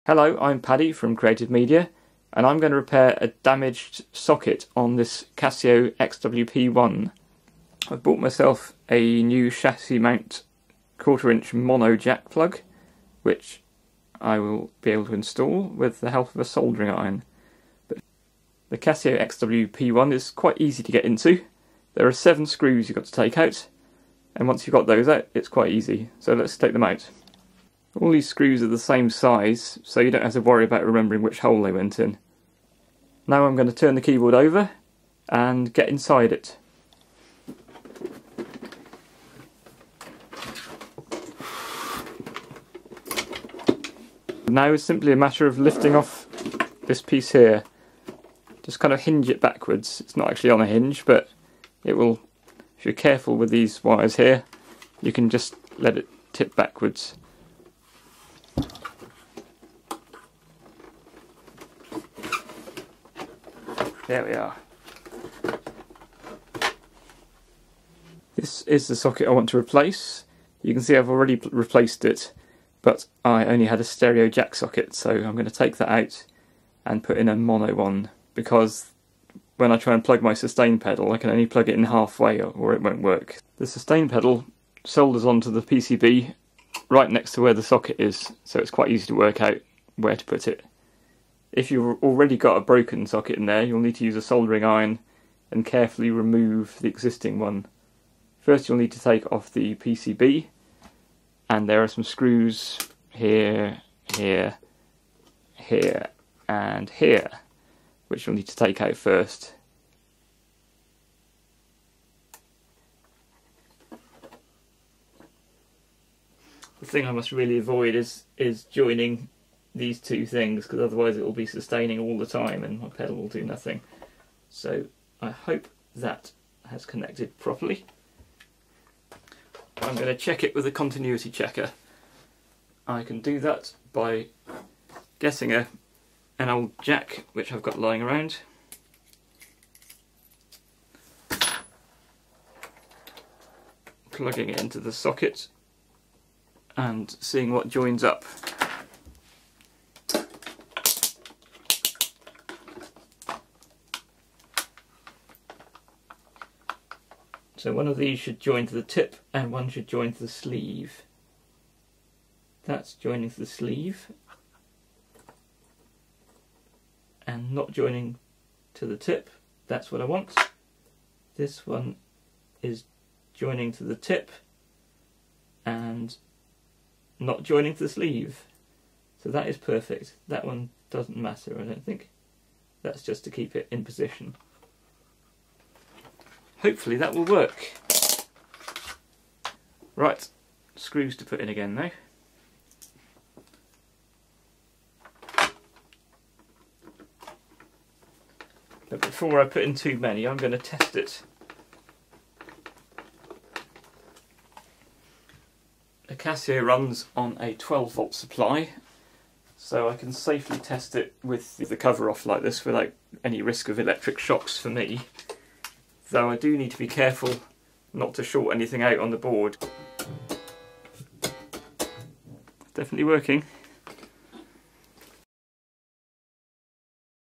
Hello, I'm Paddy from Creative Media, and I'm going to repair a damaged socket on this Casio XW-P1. I've bought myself a new chassis mount 1/4" mono jack plug, which I will be able to install with the help of a soldering iron. But the Casio XW-P1 is quite easy to get into. There are 7 screws you've got to take out, and once you've got those out, it's quite easy. So let's take them out. All these screws are the same size, so you don't have to worry about remembering which hole they went in. Now I'm going to turn the keyboard over and get inside it. Now it's simply a matter of lifting off this piece here. Just kind of hinge it backwards. It's not actually on a hinge, but it will, if you're careful with these wires here, you can just let it tip backwards. There we are. This is the socket I want to replace. You can see I've already replaced it, but I only had a stereo jack socket, so I'm going to take that out and put in a mono one, because when I try and plug my sustain pedal I can only plug it in halfway or it won't work. The sustain pedal solders onto the PCB right next to where the socket is, so it's quite easy to work out where to put it. If you've already got a broken socket in there, you'll need to use a soldering iron and carefully remove the existing one. First you'll need to take off the PCB, and there are some screws here, here, here and here, which you'll need to take out first. The thing I must really avoid is joining these two things, because otherwise it will be sustaining all the time and my pedal will do nothing. So I hope that has connected properly. I'm going to check it with a continuity checker. I can do that by getting an old jack which I've got lying around, plugging it into the socket and seeing what joins up. So one of these should join to the tip and one should join to the sleeve. That's joining to the sleeve and not joining to the tip. That's what I want. This one is joining to the tip and not joining to the sleeve. So that is perfect. That one doesn't matter, I don't think. That's just to keep it in position. Hopefully that will work. Right, screws to put in again now. But before I put in too many, I'm going to test it. The Casio runs on a 12-volt supply, so I can safely test it with the cover off like this without any risk of electric shocks for me. Though I do need to be careful not to short anything out on the board. Definitely working.